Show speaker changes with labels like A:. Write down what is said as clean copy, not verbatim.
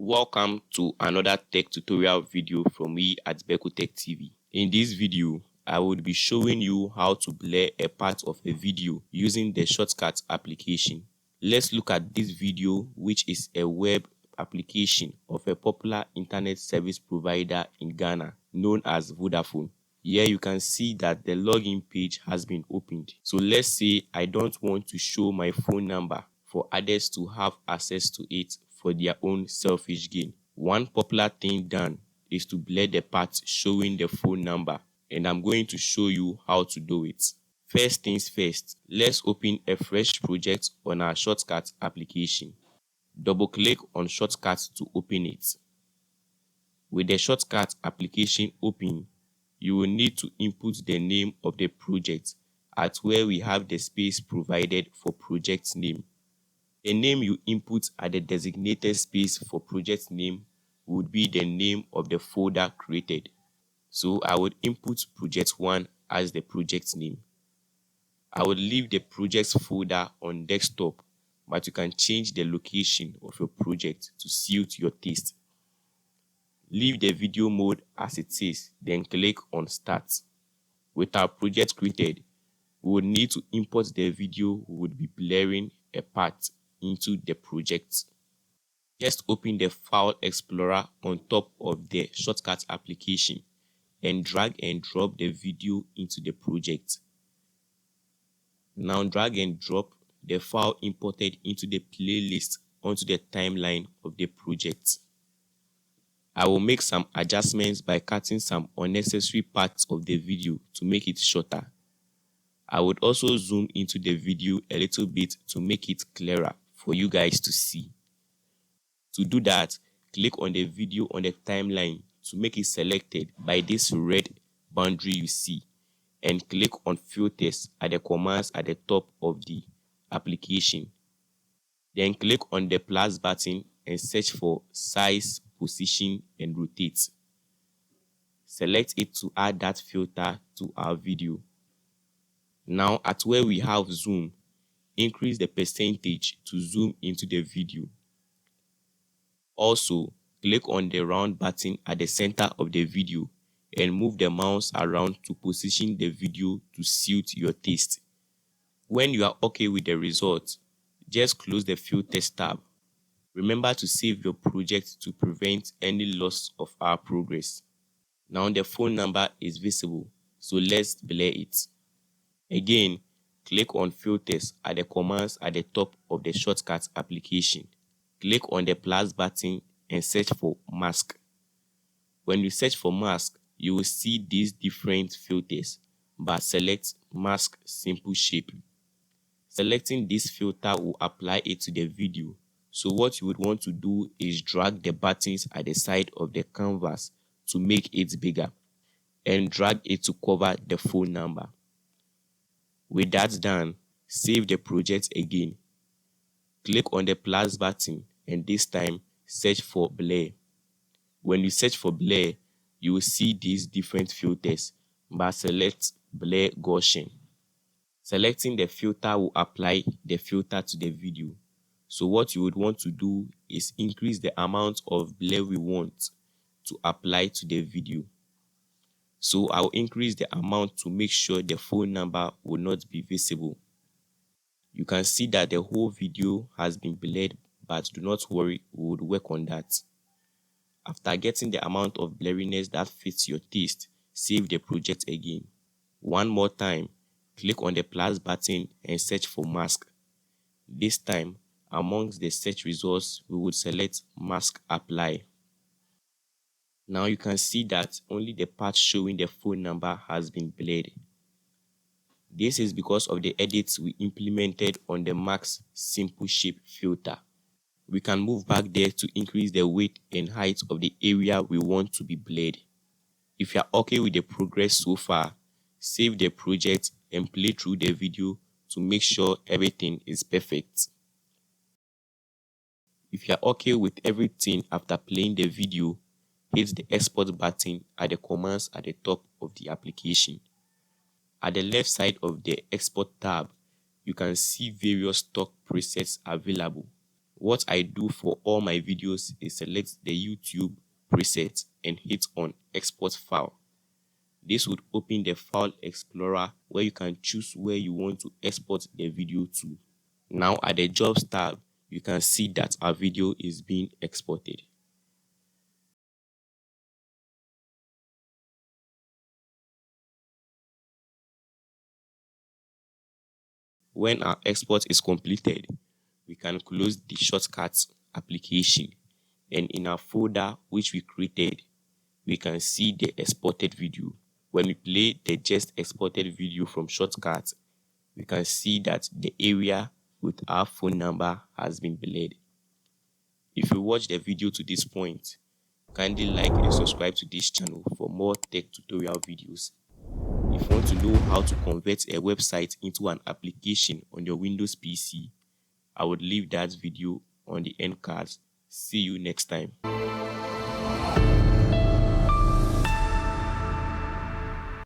A: Welcome to another tech tutorial video from me at Beko Tech TV. In this video, I will be showing you how to blur a part of a video using the Shotcut application. Let's look at this video, which is a web application of a popular internet service provider in Ghana known as Vodafone. Here you can see that the login page has been opened. So let's say I don't want to show my phone number for others to have access to it for their own selfish gain. One popular thing done is to blur the part showing the phone number, and I'm going to show you how to do it. First things first, let's open a fresh project on our Shotcut application. Double click on Shotcut to open it. With the Shotcut application open, you will need to input the name of the project at where we have the space provided for project name. The name you input at the designated space for project name would be the name of the folder created. So I would input project 1 as the project name. I would leave the projects folder on desktop, but you can change the location of your project to suit your taste. Leave the video mode as it is, then click on Start. With our project created, we would need to import the video we would be blurring a part into the project. Just open the File Explorer on top of the Shotcut application and drag and drop the video into the project. Now drag and drop the file imported into the playlist onto the timeline of the project. I will make some adjustments by cutting some unnecessary parts of the video to make it shorter. I would also zoom into the video a little bit to make it clearer for you guys to see. To do that, click on the video on the timeline to make it selected by this red boundary you see, and click on Filters at the commands at the top of the application. Then click on the plus button and search for Size, Position and Rotate. Select it to add that filter to our video. Now at where we have zoom, increase the percentage to zoom into the video. Also, click on the round button at the center of the video and move the mouse around to position the video to suit your taste. When you are okay with the result, just close the Filters tab. Remember to save your project to prevent any loss of our progress. Now the phone number is visible, so let's blur it. Again, click on Filters at the commands at the top of the Shotcut application. Click on the plus button and search for Mask. When you search for Mask, you will see these different filters, but select Mask Simple Shape. Selecting this filter will apply it to the video. So what you would want to do is drag the buttons at the side of the canvas to make it bigger and drag it to cover the phone number. With that done, save the project again. Click on the plus button and this time search for Blur. When you search for Blur, you will see these different filters, but select Blur Gaussian. Selecting the filter will apply the filter to the video. So what you would want to do is increase the amount of blur we want to apply to the video. So I'll increase the amount to make sure the phone number will not be visible. You can see that the whole video has been blurred, but do not worry, we would work on that. After getting the amount of blurriness that fits your taste, save the project again. One more time, click on the plus button and search for Mask. This time, amongst the search results, we would select Mask Apply. Now you can see that only the part showing the phone number has been blurred. This is because of the edits we implemented on the Mask Simple Shape filter. We can move back there to increase the width and height of the area we want to be blurred. If you are okay with the progress so far, save the project and play through the video to make sure everything is perfect. If you are okay with everything after playing the video, hit the export button at the commands at the top of the application. At the left side of the export tab, you can see various stock presets available. What I do for all my videos is select the YouTube preset and hit on export file. This would open the file explorer where you can choose where you want to export the video to. Now at the jobs tab, you can see that our video is being exported. When our export is completed, we can close the Shotcut application, and in our folder which we created, we can see the exported video. When we play the just exported video from Shotcut, we can see that the area with our phone number has been blurred. If you watch the video to this point, kindly like and subscribe to this channel for more tech tutorial videos. If you want to know how to convert a website into an application on your Windows PC, I would leave that video on the end cards. See you next time.